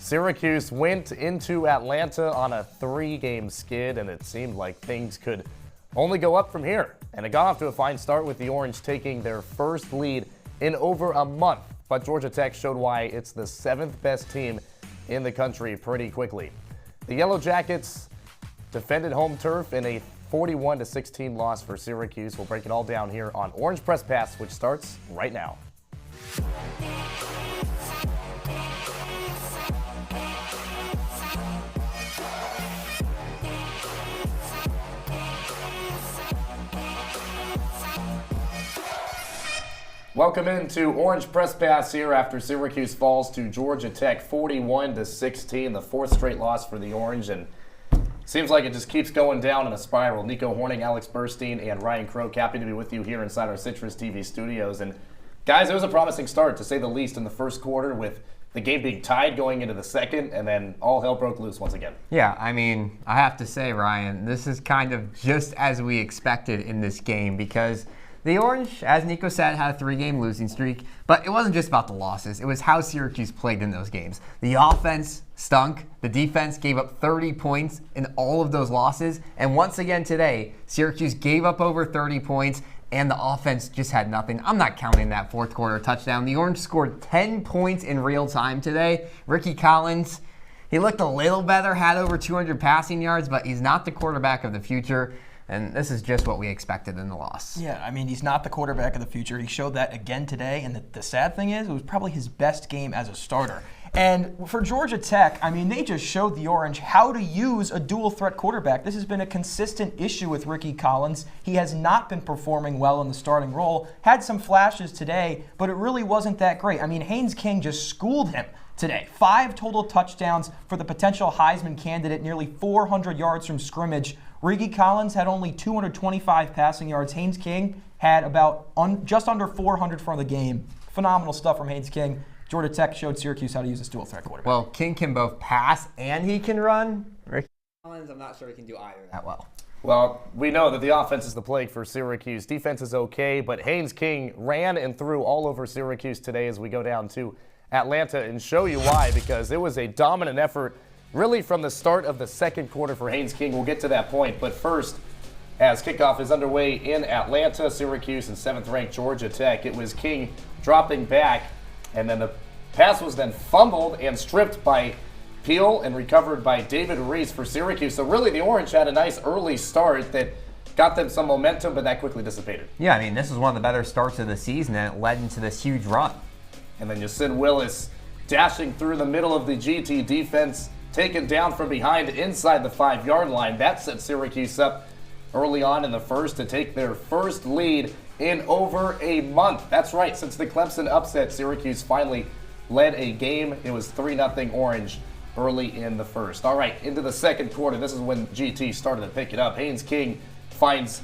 Syracuse went into Atlanta on a 3-game skid, and it seemed like things could only go up from here. And it got off to a fine start with the Orange taking their first lead in over a month. But Georgia Tech showed why it's the 7th best team in the country pretty quickly. The Yellow Jackets defended home turf in a 41-16 loss for Syracuse. We'll break it all down here on Orange Press Pass, which starts right now. Welcome into Orange Press Pass here after Syracuse falls to Georgia Tech 41-16, the 4th straight loss for the Orange, and seems like it just keeps going down in a spiral. Nico Horning, Alex Burstein, and Ryan Croak, happy to be with you here inside our CitrusTV studios. And guys, it was a promising start, to say the least, in the first quarter, with the game being tied going into the second, and then all hell broke loose once again. Yeah, I mean, I have to say, Ryan, this is kind of just as we expected in this game, because the Orange, as Nico said, had a 3-game losing streak, but it wasn't just about the losses. It was how Syracuse played in those games. The offense stunk. The defense gave up 30 points in all of those losses. And once again today, Syracuse gave up over 30 points, and the offense just had nothing. I'm not counting that fourth quarter touchdown. The Orange scored 10 points in real time today. Ricky Collins, he looked a little better, had over 200 passing yards, but he's not the quarterback of the future. And this is just what we expected in the loss. Yeah, I mean, he's not the quarterback of the future. He showed that again today. And the sad thing is, it was probably his best game as a starter. And for Georgia Tech, I mean, they just showed the Orange how to use a dual-threat quarterback. This has been a consistent issue with Ricky Collins. He has not been performing well in the starting role. Had some flashes today, but it really wasn't that great. I mean, Haynes King just schooled him today. 5 total touchdowns for the potential Heisman candidate, nearly 400 yards from scrimmage. Ricky Collins had only 225 passing yards. Haynes King had about just under 400 for the game. Phenomenal stuff from Haynes King. Georgia Tech showed Syracuse how to use this dual-threat quarterback. Well, King can both pass and he can run. Ricky Collins, I'm not sure he can do either that well. Well, we know that the offense is the plague for Syracuse. Defense is okay, but Haynes King ran and threw all over Syracuse today as we go down to Atlanta and show you why, because it was a dominant effort really from the start of the second quarter for Haynes King. We'll get to that point, but first, as kickoff is underway in Atlanta, Syracuse and 7th-ranked Georgia Tech, it was King dropping back, and then the pass was then fumbled and stripped by Peel and recovered by David Reese for Syracuse. So really the Orange had a nice early start that got them some momentum, but that quickly dissipated. Yeah, I mean, this was one of the better starts of the season, and it led into this huge run. And then Yasin Willis dashing through the middle of the GT defense, taken down from behind inside the 5-yard line. That set Syracuse up early on in the first to take their first lead in over a month. That's right, since the Clemson upset, Syracuse finally led a game. It was 3-0 Orange early in the first. All right, into the second quarter. This is when GT started to pick it up. Haynes King finds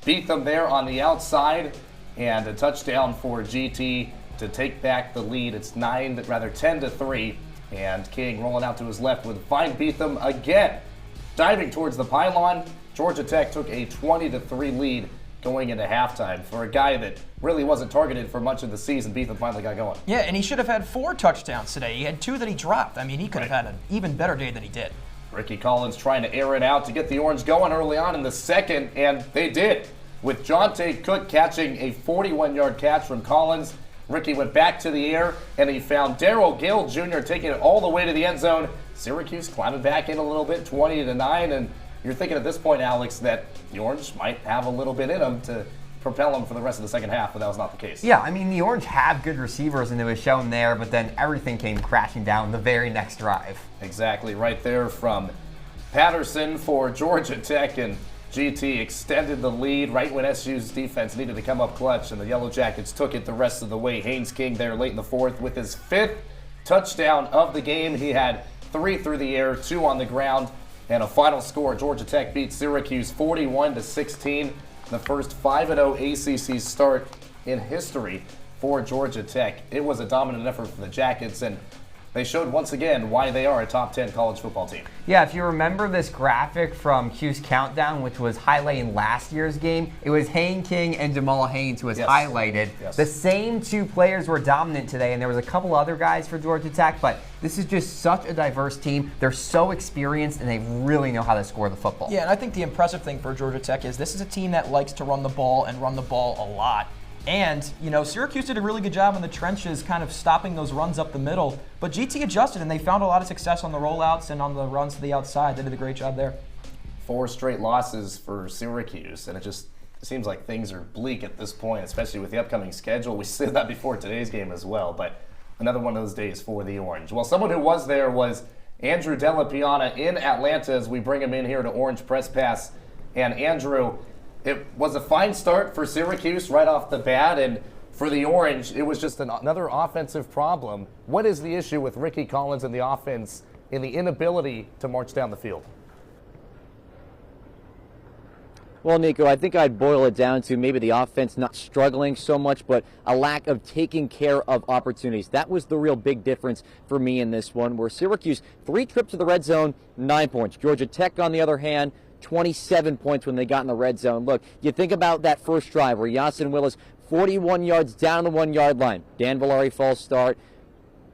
Beetham there on the outside, and a touchdown for GT to take back the lead. It's 10-3. And King rolling out to his left would find Beetham again. Diving towards the pylon, Georgia Tech took a 20-3 lead going into halftime. For a guy that really wasn't targeted for much of the season, Beetham finally got going. Yeah, and he should have had 4 touchdowns today. He had 2 that he dropped. I mean, he could have had an even better day than he did. Ricky Collins trying to air it out to get the Orange going early on in the second, and they did. With Jonte Cook catching a 41-yard catch from Collins, Ricky went back to the air, and he found Darrell Gill Jr. taking it all the way to the end zone. Syracuse climbing back in a little bit, 20-9, and you're thinking at this point, Alex, that the Orange might have a little bit in them to propel them for the rest of the second half, but that was not the case. Yeah, I mean, the Orange have good receivers, and it was shown there, but then everything came crashing down the very next drive. Exactly, right there from Patterson for Georgia Tech, and GT extended the lead right when SU's defense needed to come up clutch, and the Yellow Jackets took it the rest of the way. Haynes King there late in the fourth with his 5th touchdown of the game. He had 3 through the air, 2 on the ground, and a final score. Georgia Tech beat Syracuse 41-16, the first 5-0 ACC start in history for Georgia Tech. It was a dominant effort for the Jackets, and they showed once again why they are a top 10 college football team. Yeah, if you remember this graphic from Q's Countdown, which was highlighting last year's game, it was Hayne King and Jamal Haynes who was highlighted. Yes. The same two players were dominant today, and there was a couple other guys for Georgia Tech, but this is just such a diverse team. They're so experienced, and they really know how to score the football. Yeah, and I think the impressive thing for Georgia Tech is this is a team that likes to run the ball and run the ball a lot. And, you know, Syracuse did a really good job in the trenches kind of stopping those runs up the middle. But GT adjusted, and they found a lot of success on the rollouts and on the runs to the outside. They did a great job there. 4 straight losses for Syracuse, and it just seems like things are bleak at this point, especially with the upcoming schedule. We said that before today's game as well, but another one of those days for the Orange. Well, someone who was there was Andrew Della Piana in Atlanta as we bring him in here to Orange Press Pass. And Andrew, it was a fine start for Syracuse right off the bat, and for the Orange, it was just another offensive problem. What is the issue with Ricky Collins and the offense in the inability to march down the field? Well, Nico, I think I'd boil it down to maybe the offense not struggling so much, but a lack of taking care of opportunities. That was the real big difference for me in this one, where Syracuse, 3 trips to the red zone, 9 points. Georgia Tech, on the other hand, 27 points when they got in the red zone. Look, you think about that first drive where Yasin Willis, 41 yards down the 1-yard line. Dan Villari false start,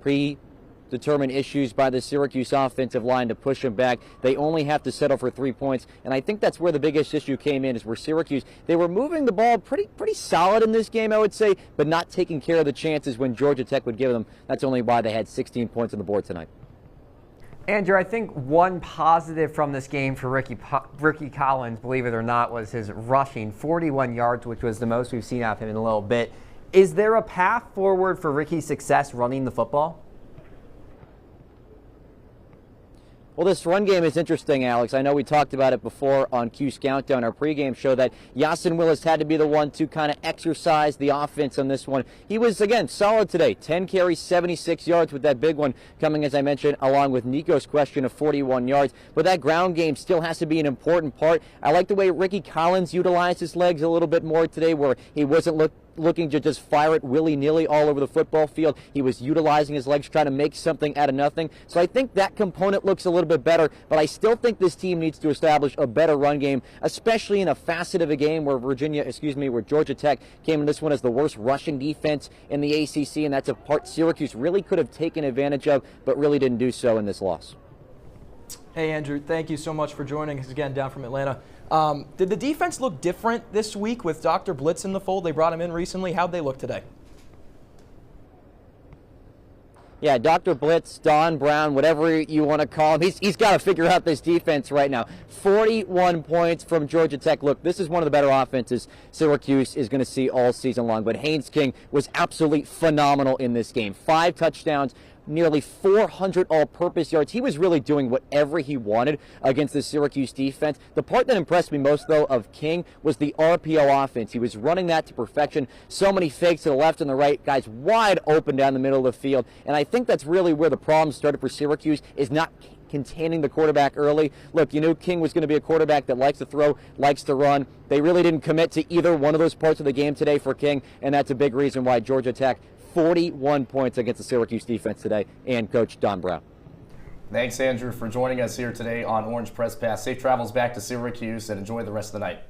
predetermined issues by the Syracuse offensive line to push them back. They only have to settle for 3 points, and I think that's where the biggest issue came in, is where Syracuse, they were moving the ball pretty solid in this game, I would say, but not taking care of the chances when Georgia Tech would give them. That's only why they had 16 points on the board tonight. Andrew, I think one positive from this game for Ricky Collins, believe it or not, was his rushing, 41 yards, which was the most we've seen out of him in a little bit. Is there a path forward for Ricky's success running the football? Well, this run game is interesting, Alex. I know we talked about it before on Q's Countdown, our pregame show, that Yasin Willis had to be the one to kind of exercise the offense on this one. He was, again, solid today. 10 carries, 76 yards with that big one coming, as I mentioned, along with Nico's question of 41 yards. But that ground game still has to be an important part. I like the way Ricky Collins utilized his legs a little bit more today, where he wasn't looking to just fire it willy-nilly all over the football field. He was utilizing his legs, trying to make something out of nothing. So I think that component looks a little bit better, but I still think this team needs to establish a better run game, especially in a facet of a game where where Georgia Tech came in this one as the worst rushing defense in the ACC, and that's a part Syracuse really could have taken advantage of, but really didn't do so in this loss. Hey, Andrew, thank you so much for joining us again down from Atlanta. Did the defense look different this week with Dr. Blitz in the fold? They brought him in recently. How'd they look today? Yeah, Dr. Blitz, Don Brown, whatever you want to call him, he's got to figure out this defense right now. 41 points from Georgia Tech. Look, this is one of the better offenses Syracuse is going to see all season long, but Haynes King was absolutely phenomenal in this game. 5 touchdowns, nearly 400 all-purpose yards. He was really doing whatever he wanted against the Syracuse defense. The part that impressed me most, though, of King was the RPO offense. He was running that to perfection. So many fakes to the left and the right, guys wide open down the middle of the field. And I think that's really where the problem started for Syracuse, is not containing the quarterback early. Look, you knew King was going to be a quarterback that likes to throw, likes to run. They really didn't commit to either one of those parts of the game today for King, and that's a big reason why Georgia Tech 41 points against the Syracuse defense today, and Coach Don Brown. Thanks, Andrew, for joining us here today on Orange Press Pass. Safe travels back to Syracuse and enjoy the rest of the night.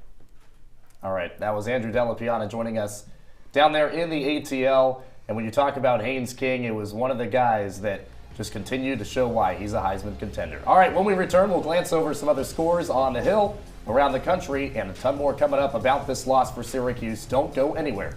All right, that was Andrew Della Piana joining us down there in the ATL. And when you talk about Haynes King, it was one of the guys that just continued to show why he's a Heisman contender. All right, when we return, we'll glance over some other scores on the Hill, around the country, and a ton more coming up about this loss for Syracuse. Don't go anywhere.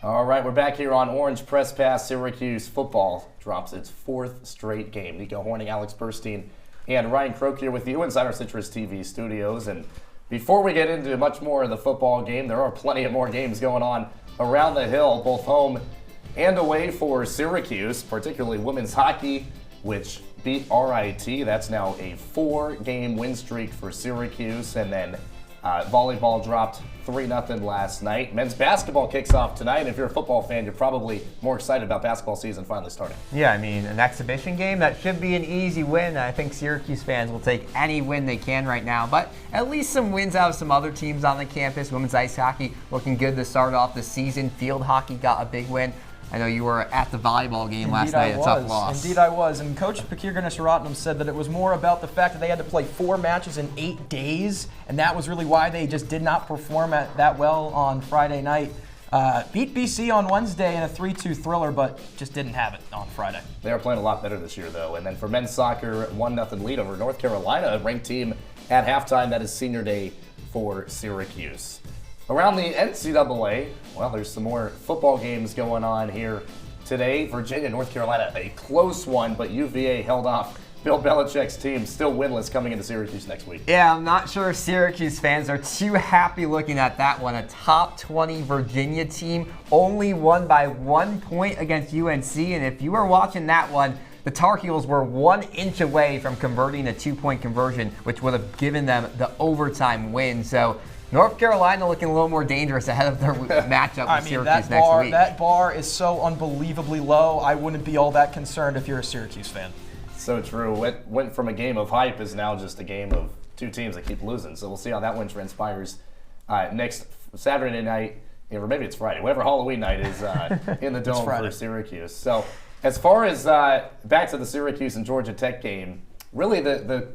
All right, we're back here on Orange Press Pass. Syracuse football drops its 4th straight game. Nico Horning, Alex Burstein, and Ryan Croak here with you inside our CitrusTV studios. And before we get into much more of the football game, there are plenty of more games going on around the hill, both home and away for Syracuse, particularly women's hockey, which beat RIT. That's now a 4-game win streak for Syracuse. And then volleyball dropped 3-0 last night. Men's basketball kicks off tonight. If you're a football fan, you're probably more excited about basketball season finally starting. Yeah, I mean, an exhibition game, that should be an easy win. I think Syracuse fans will take any win they can right now, but at least some wins out of some other teams on the campus. Women's ice hockey looking good to start off the season. Field hockey got a big win. I know you were at the volleyball game last night, a tough loss. Indeed I was. And Coach Pakir Ganesharatnam said that it was more about the fact that they had to play 4 matches in 8 days, and that was really why they just did not perform that well on Friday night. Beat BC on Wednesday in a 3-2 thriller, but just didn't have it on Friday. They are playing a lot better this year, though. And then for men's soccer, 1-0 lead over North Carolina, a ranked team at halftime. That is senior day for Syracuse. Around the NCAA, well, there's some more football games going on here today. Virginia, North Carolina, a close one, but UVA held off Bill Belichick's team, still winless coming into Syracuse next week. Yeah, I'm not sure Syracuse fans are too happy looking at that one. A top 20 Virginia team only won by 1 point against UNC, and if you were watching that one, the Tar Heels were 1 inch away from converting a 2-point conversion, which would have given them the overtime win. So North Carolina looking a little more dangerous ahead of their matchup with Syracuse next week. That bar is so unbelievably low. I wouldn't be all that concerned if you're a Syracuse fan. So true. Went from a game of hype is now just a game of 2 teams that keep losing. So we'll see how that one transpires next Saturday night, or maybe it's Friday, whatever Halloween night is in the Dome for Syracuse. So as far as back to the Syracuse and Georgia Tech game, really the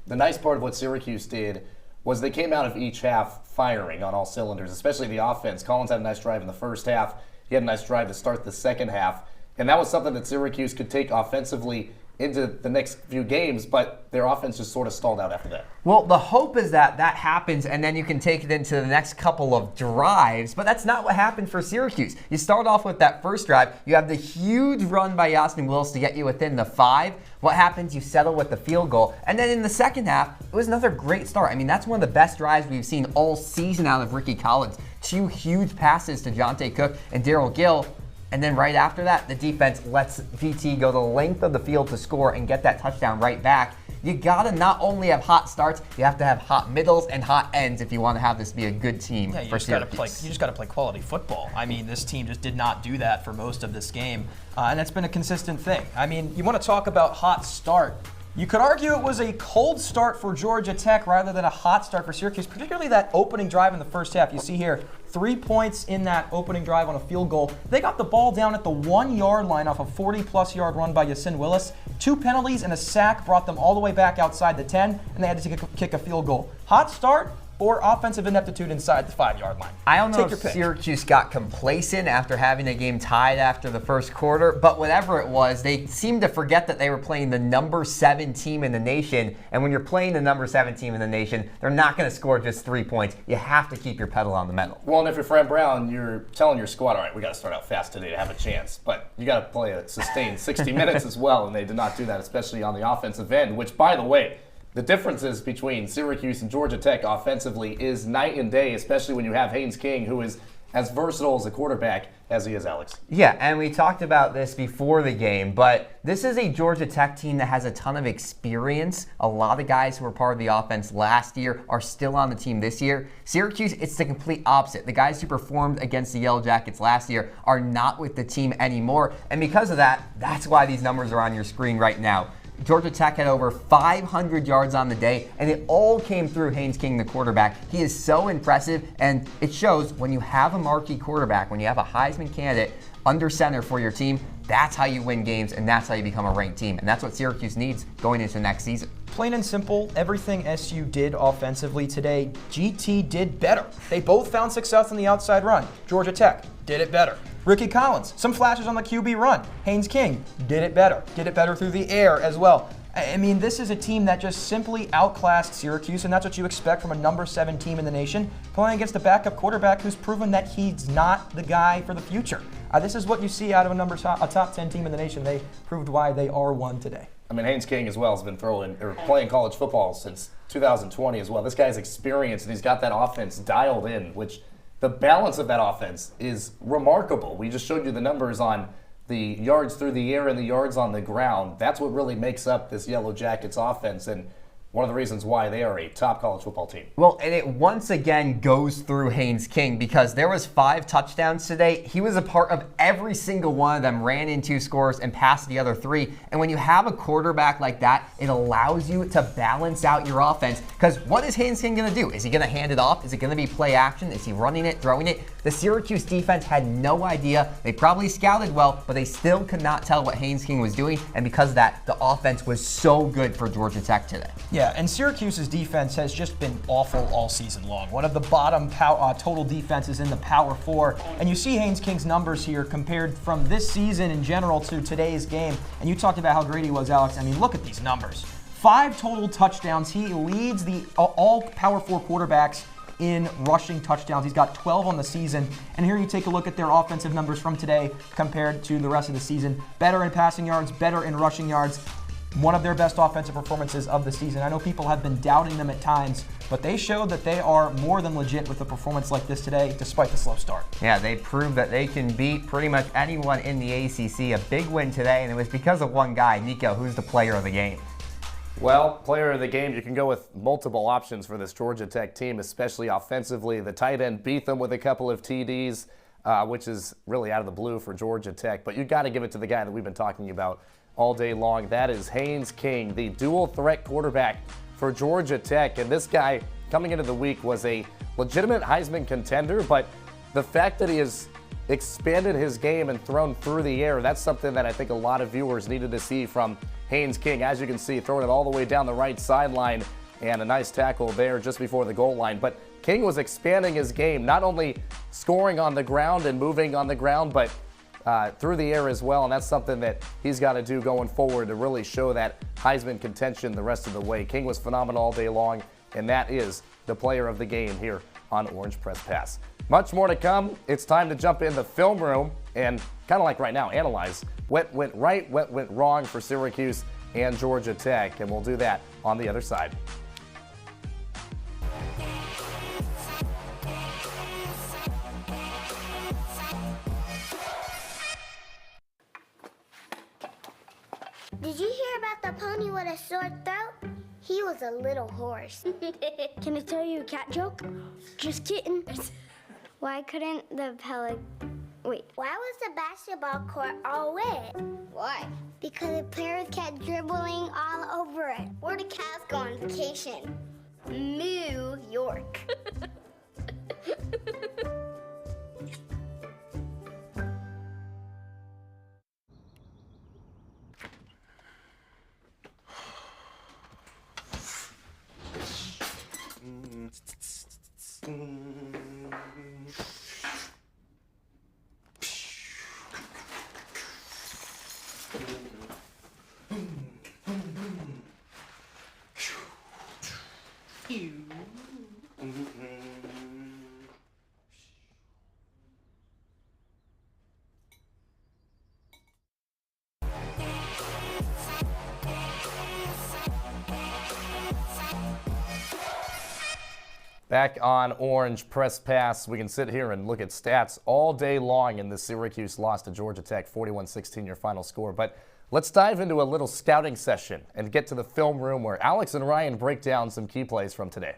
nice part of what Syracuse did was they came out of each half firing on all cylinders, especially the offense. Collins had a nice drive in the first half. He had a nice drive to start the second half. And that was something that Syracuse could take offensively into the next few games, but their offense just sort of stalled out after that. Well, the hope is that that happens and then you can take it into the next couple of drives, but that's not what happened for Syracuse. You start off with that first drive, you have the huge run by Yasmin Willis to get you within the 5. What happens? You settle with the field goal, and then in the second half, it was another great start. I mean, that's one of the best drives we've seen all season out of Ricky Collins. 2 huge passes to Jonte Cook and Daryl Gill. And then right after that, the defense lets VT go the length of the field to score and get that touchdown right back. You gotta not only have hot starts, you have to have hot middles and hot ends if you want to have this be a good team for Syracuse. You just gotta play quality football. I mean, this team just did not do that for most of this game, and that's been a consistent thing. I mean, you want to talk about hot start. You could argue it was a cold start for Georgia Tech rather than a hot start for Syracuse, particularly that opening drive in the first half. You see here, 3 points in that opening drive on a field goal. They got the ball down at the 1-yard line off a 40-plus yard run by Yasmin Willis. 2 penalties and a sack brought them all the way back outside the 10, and they had to kick a field goal. Hot start or offensive ineptitude inside the 5-yard line. I don't know if Syracuse got complacent after having a game tied after the first quarter, but whatever it was, they seemed to forget that they were playing the number 7 team in the nation, and when you're playing the number 7 team in the nation, they're not going to score just 3 points. You have to keep your pedal on the metal. Well, and if you're Fran Brown, you're telling your squad, all right, we got to start out fast today to have a chance, but you got to play a sustained 60 minutes as well, and they did not do that, especially on the offensive end, which, by the way, the differences between Syracuse and Georgia Tech offensively is night and day, especially when you have Haynes King, who is as versatile as a quarterback as he is Alex. Yeah, and we talked about this before the game, but this is a Georgia Tech team that has a ton of experience. A lot of guys who were part of the offense last year are still on the team this year. Syracuse, it's the complete opposite. The guys who performed against the Yellow Jackets last year are not with the team anymore, and because of that, that's why these numbers are on your screen right now. Georgia Tech had over 500 yards on the day, and it all came through Haynes King, the quarterback. He is so impressive, and it shows when you have a marquee quarterback, when you have a Heisman candidate under center for your team, that's how you win games, and that's how you become a ranked team. And that's what Syracuse needs going into next season. Plain and simple, everything SU did offensively today, GT did better. They both found success on the outside run. Georgia Tech did it better. Ricky Collins, some flashes on the QB run. Haynes King did it better. Did it better through the air as well. I mean, this is a team that just simply outclassed Syracuse, and that's what you expect from a number 7 team in the nation, playing against a backup quarterback who's proven that he's not the guy for the future. This is what you see out of a top 10 team in the nation. They proved why they are one today. I mean, Haynes King as well has been playing college football since 2020 as well. This guy's experienced, and he's got that offense dialed in, which the balance of that offense is remarkable. We just showed you the numbers on the yards through the air and the yards on the ground. That's what really makes up this Yellow Jackets offense, and one of the reasons why they are a top college football team. Well, and it once again goes through Haynes King because there was 5 touchdowns today. He was a part of every single one of them, ran in 2 scores and passed the other 3. And when you have a quarterback like that, it allows you to balance out your offense. Because what is Haynes King going to do? Is he going to hand it off? Is it going to be play action? Is he running it, throwing it? The Syracuse defense had no idea. They probably scouted well, but they still could not tell what Haynes King was doing. And because of that, the offense was so good for Georgia Tech today. Yeah, and Syracuse's defense has just been awful all season long. One of the bottom total defenses in the Power 4. And you see Haynes King's numbers here compared from this season in general to today's game. And you talked about how great he was, Alex. I mean, look at these numbers. 5 total touchdowns. He leads the all Power 4 quarterbacks in rushing touchdowns. He's got 12 on the season. And here you take a look at their offensive numbers from today compared to the rest of the season. Better in passing yards, better in rushing yards. One of their best offensive performances of the season. I know people have been doubting them at times, but they showed that they are more than legit with a performance like this today, despite the slow start. Yeah, they proved that they can beat pretty much anyone in the ACC. A big win today, and it was because of one guy. Nico, who's the player of the game? Well, player of the game, you can go with multiple options for this Georgia Tech team, especially offensively. The tight end beat them with a couple of TDs, which is really out of the blue for Georgia Tech. But you got to give it to the guy that we've been talking about all day long. That is Haynes King, the dual threat quarterback for Georgia Tech. And this guy, coming into the week, was a legitimate Heisman contender, but the fact that he has expanded his game and thrown through the air, that's something that I think a lot of viewers needed to see from Haynes King. As you can see, throwing it all the way down the right sideline, and a nice tackle there just before the goal line. But King was expanding his game, not only scoring on the ground and moving on the ground, but through the air as well, and that's something that he's got to do going forward to really show that Heisman contention the rest of the way. King was phenomenal all day long, and that is the player of the game here on Orange Press Pass. Much more to come. It's time to jump in the film room and, kind of like right now, analyze what went right, what went wrong for Syracuse and Georgia Tech, and we'll do that on the other side. Did you hear about the pony with a sore throat? He was a little horse. Can I tell you a cat joke? Just kidding. Why couldn't the Why was the basketball court all wet? Why? Because the players kept dribbling all over it. Where did cats go on vacation? New York. Back on Orange Press Pass, we can sit here and look at stats all day long in the Syracuse loss to Georgia Tech, 41-16 your final score. But let's dive into a little scouting session and get to the film room where Alex and Ryan break down some key plays from today.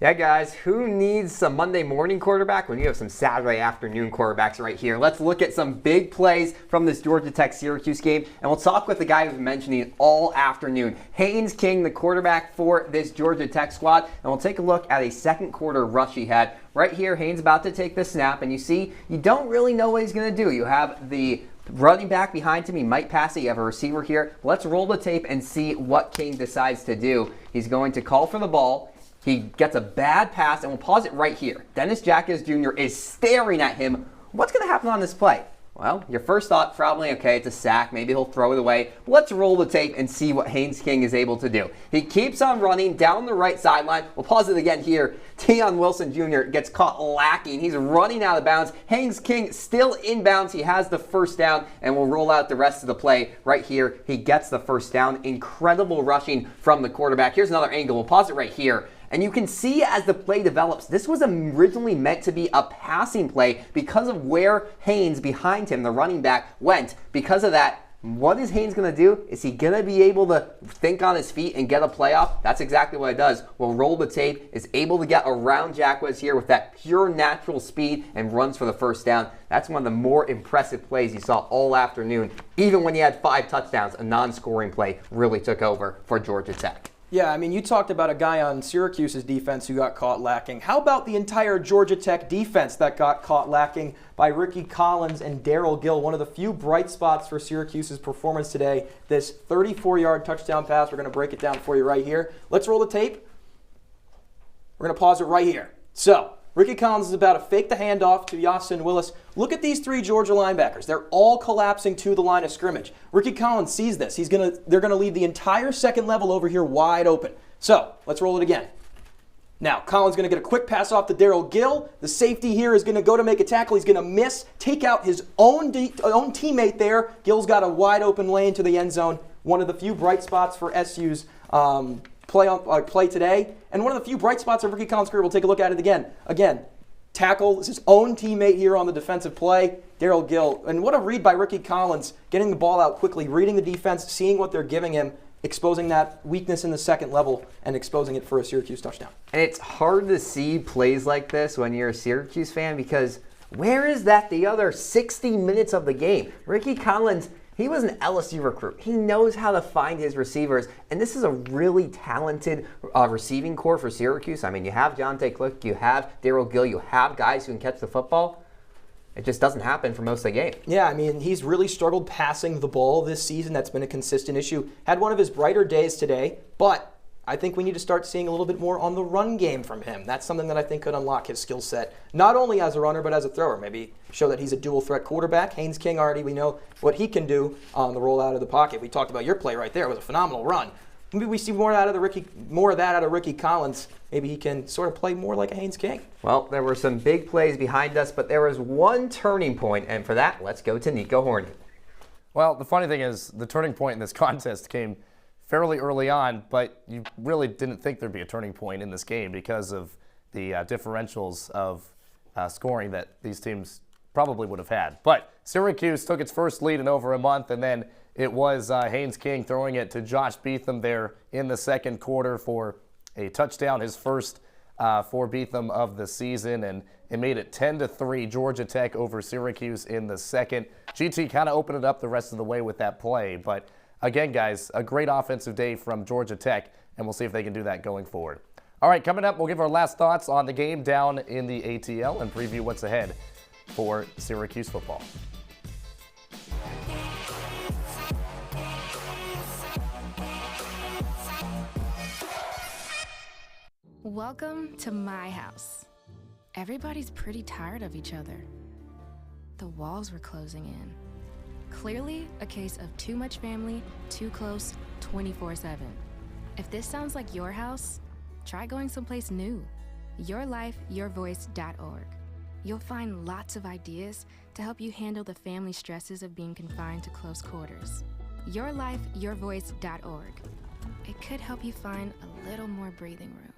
Yeah, guys, who needs some Monday morning quarterback when you have some Saturday afternoon quarterbacks right here? Let's look at some big plays from this Georgia Tech-Syracuse game, and we'll talk with the guy who's mentioning all afternoon, Haynes King, the quarterback for this Georgia Tech squad, and we'll take a look at a second quarter rush he had. Right here, Haynes about to take the snap, and you see, you don't really know what he's going to do. You have the running back behind him, he might pass it. You have a receiver here. Let's roll the tape and see what King decides to do. He's going to call for the ball. He gets a bad pass, and we'll pause it right here. Dennis Jacquez Jr. is staring at him. What's going to happen on this play? Well, your first thought probably, okay, it's a sack. Maybe he'll throw it away. Let's roll the tape and see what Haynes King is able to do. He keeps on running down the right sideline. We'll pause it again here. Tion Wilson Jr. gets caught lacking. He's running out of bounds. Haynes King still inbounds. He has the first down, and we'll roll out the rest of the play right here. He gets the first down. Incredible rushing from the quarterback. Here's another angle. We'll pause it right here. And you can see as the play develops, this was originally meant to be a passing play because of where Haynes behind him, the running back, went. Because of that, what is Haynes going to do? Is he going to be able to think on his feet and get a playoff? That's exactly what it does. We'll roll the tape, is able to get around Jacquez here with that pure natural speed and runs for the first down. That's one of the more impressive plays you saw all afternoon. Even when he had 5 touchdowns, a non-scoring play really took over for Georgia Tech. Yeah, I mean, you talked about a guy on Syracuse's defense who got caught lacking. How about the entire Georgia Tech defense that got caught lacking by Ricky Collins and Daryl Gill? One of the few bright spots for Syracuse's performance today, this 34-yard touchdown pass. We're going to break it down for you right here. Let's roll the tape. We're going to pause it right here. So, Ricky Collins is about to fake the handoff to Yasin Willis. Look at these 3 Georgia linebackers. They're all collapsing to the line of scrimmage. Ricky Collins sees this. They're going to leave the entire second level over here wide open. So, let's roll it again. Now, Collins is going to get a quick pass off to Daryl Gill. The safety here is going to go to make a tackle. He's going to miss, take out his own teammate there. Gill's got a wide open lane to the end zone. One of the few bright spots for SU's play today, and one of the few bright spots of Ricky Collins' career. We'll take a look at it again. Again, tackle is his own teammate here on the defensive play, Daryl Gill. And what a read by Ricky Collins, getting the ball out quickly, reading the defense, seeing what they're giving him, exposing that weakness in the second level, and exposing it for a Syracuse touchdown. And it's hard to see plays like this when you're a Syracuse fan because where is that the other 60 minutes of the game? Ricky Collins, he was an LSU recruit. He knows how to find his receivers, and this is a really talented receiving core for Syracuse. I mean, you have Jonte Click, you have Daryl Gill, you have guys who can catch the football. It just doesn't happen for most of the game. Yeah, I mean, he's really struggled passing the ball this season. That's been a consistent issue. Had one of his brighter days today, but I think we need to start seeing a little bit more on the run game from him. That's something that I think could unlock his skill set, not only as a runner, but as a thrower. Maybe show that he's a dual threat quarterback. Haynes King already, we know what he can do on the roll out of the pocket. We talked about your play right there. It was a phenomenal run. Maybe we see more of that out of Ricky Collins. Maybe he can sort of play more like a Haynes King. Well, there were some big plays behind us, but there was one turning point, and for that, let's go to Nico Horney. Well, the funny thing is, the turning point in this contest came fairly early on, but you really didn't think there'd be a turning point in this game because of the differentials of scoring that these teams probably would have had. But Syracuse took its first lead in over a month, and then it was Haynes King throwing it to Josh Beetham there in the second quarter for a touchdown, his first for Beetham of the season, and it made it 10-3 Georgia Tech over Syracuse in the second. GT kind of opened it up the rest of the way with that play, but again, guys, a great offensive day from Georgia Tech, and we'll see if they can do that going forward. All right, coming up, we'll give our last thoughts on the game down in the ATL and preview what's ahead for Syracuse football. Welcome to my house. Everybody's pretty tired of each other. The walls were closing in. Clearly a case of too much family, too close, 24/7. If this sounds like your house, try going someplace new. YourLifeYourVoice.org. You'll find lots of ideas to help you handle the family stresses of being confined to close quarters. YourLifeYourVoice.org. It could help you find a little more breathing room.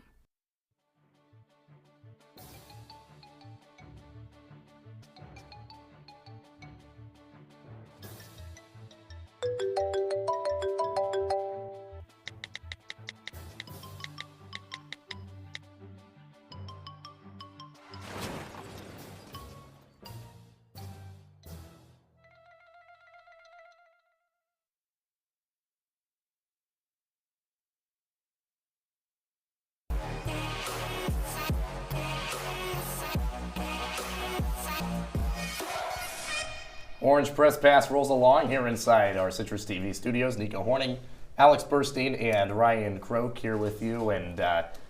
Orange Press Pass rolls along here inside our Citrus TV studios. Nico Horning Alex Burstein and Ryan Croak here with you, and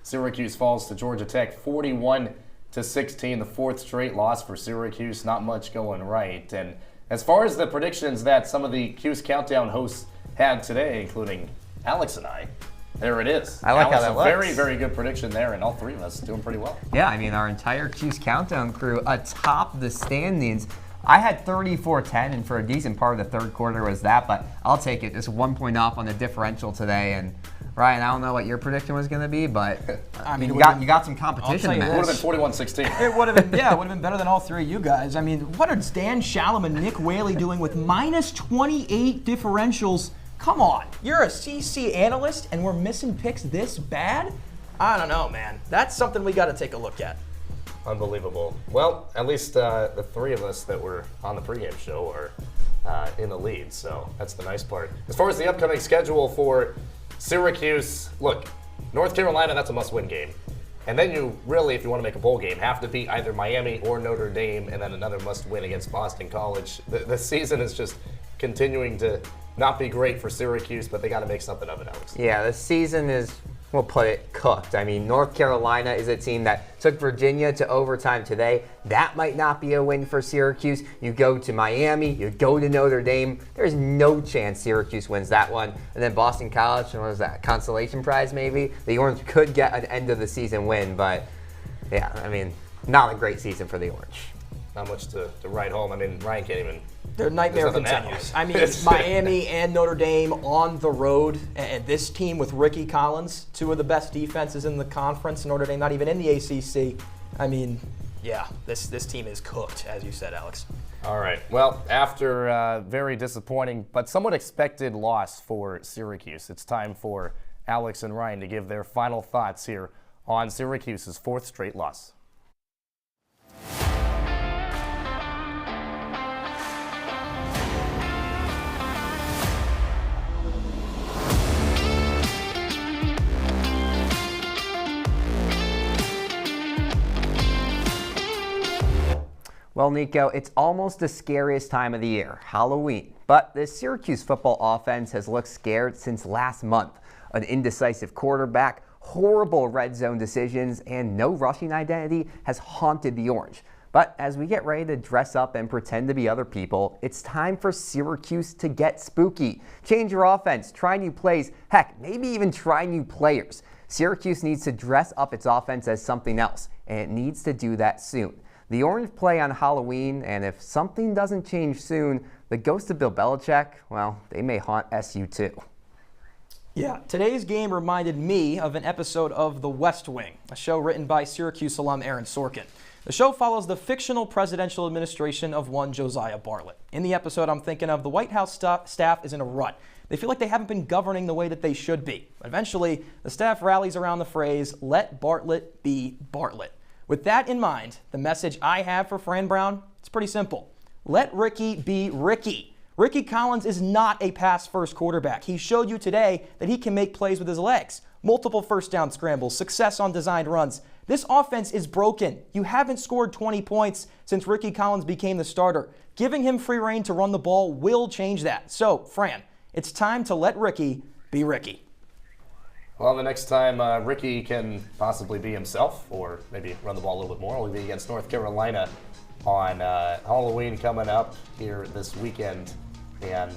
Syracuse falls to Georgia Tech 41-16, the fourth straight loss for Syracuse. Not much going right. And as far as the predictions that some of the Cuse Countdown hosts had today, including Alex and I, there it is. I like Alex, how that a looks. very, very good prediction there, and all three of us doing pretty well. Yeah, I mean, our entire Cuse Countdown crew atop the standings. I had 34-10, and for a decent part of the third quarter was that, but I'll take it. Just 1 point off on the differential today. And Ryan, I don't know what your prediction was going to be, but I mean, you got some competition I'll to tell you It would match. have been 41-16. It would have been, yeah, it would have been better than all three of you guys. I mean, what are Dan Shalom and Nick Whaley doing with minus 28 differentials? Come on, you're a CC analyst and we're missing picks this bad? I don't know, man. That's something we got to take a look at. Unbelievable. Well, at least the three of us that were on the pregame show are in the lead, so that's the nice part. As far as the upcoming schedule for Syracuse, look, North Carolina, that's a must-win game. And then you really, if you want to make a bowl game, have to beat either Miami or Notre Dame, and then another must-win against Boston College. The season is just continuing to not be great for Syracuse, but they got to make something of it, Alex. Yeah, the season is, we'll put it, cooked. I mean, North Carolina is a team that took Virginia to overtime today. That might not be a win for Syracuse. You go to Miami, you go to Notre Dame. There's no chance Syracuse wins that one. And then Boston College, what was that, consolation prize maybe? The Orange could get an end of the season win, but yeah, I mean, not a great season for the Orange. Not much to write home. I mean, Ryan can't even. Their nightmare There's nothing continues. now. I mean, Miami and Notre Dame on the road, and this team with Ricky Collins, two of the best defenses in the conference. Notre Dame not even in the ACC. I mean, yeah, this team is cooked, as you said, Alex. All right. Well, after a very disappointing but somewhat expected loss for Syracuse, it's time for Alex and Ryan to give their final thoughts here on Syracuse's fourth straight loss. Well, Nico, it's almost the scariest time of the year, Halloween. But the Syracuse football offense has looked scared since last month. An indecisive quarterback, horrible red zone decisions, and no rushing identity has haunted the Orange. But as we get ready to dress up and pretend to be other people, it's time for Syracuse to get spooky. Change your offense, try new plays, heck, maybe even try new players. Syracuse needs to dress up its offense as something else, and it needs to do that soon. The Orange play on Halloween, and if something doesn't change soon, the ghost of Bill Belichick, well, they may haunt SU too. Yeah, today's game reminded me of an episode of The West Wing, a show written by Syracuse alum Aaron Sorkin. The show follows the fictional presidential administration of one Josiah Bartlett. In the episode, I'm thinking of the White House staff is in a rut. They feel like they haven't been governing the way that they should be. But eventually, the staff rallies around the phrase, "Let Bartlett be Bartlett." With that in mind, the message I have for Fran Brown, it's pretty simple. Let Ricky be Ricky. Ricky Collins is not a pass-first quarterback. He showed you today that he can make plays with his legs. Multiple first down scrambles, success on designed runs. This offense is broken. You haven't scored 20 points since Ricky Collins became the starter. Giving him free rein to run the ball will change that. So, Fran, it's time to let Ricky be Ricky. Well, the next time Ricky can possibly be himself, or maybe run the ball a little bit more, will be against North Carolina on Halloween coming up here this weekend. And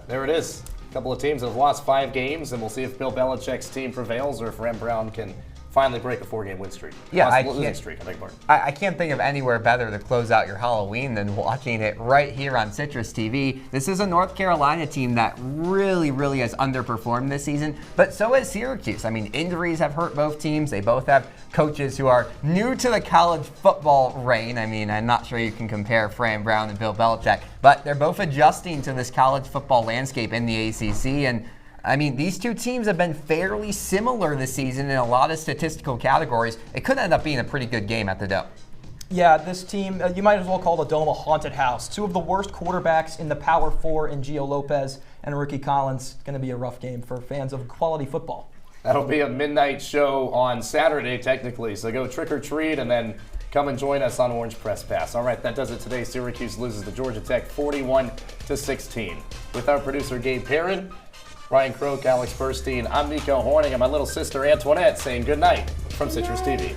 there it is. A couple of teams that have lost 5 games, and we'll see if Bill Belichick's team prevails or if Fran Brown can finally break a 4-game win streak. Yeah, losing streak, I beg your pardon. I can't think of anywhere better to close out your Halloween than watching it right here on CitrusTV. This is a North Carolina team that really, really has underperformed this season, but so has Syracuse. I mean, injuries have hurt both teams. They both have coaches who are new to the college football reign. I mean, I'm not sure you can compare Fran Brown and Bill Belichick, but they're both adjusting to this college football landscape in the ACC, and I mean, these two teams have been fairly similar this season in a lot of statistical categories. It could end up being a pretty good game at the Dome. Yeah, this team, you might as well call the Dome a haunted house. Two of the worst quarterbacks in the Power Four in Gio Lopez and Ricky Collins. Going to be a rough game for fans of quality football. That'll be a midnight show on Saturday, technically. So go trick or treat and then come and join us on Orange Press Pass. All right, that does it today. Syracuse loses to Georgia Tech 41-16. With our producer, Gabe Perrin, Ryan Croak, Alex Burstein, I'm Nico Horning, and my little sister Antoinette saying good night from Citrus TV.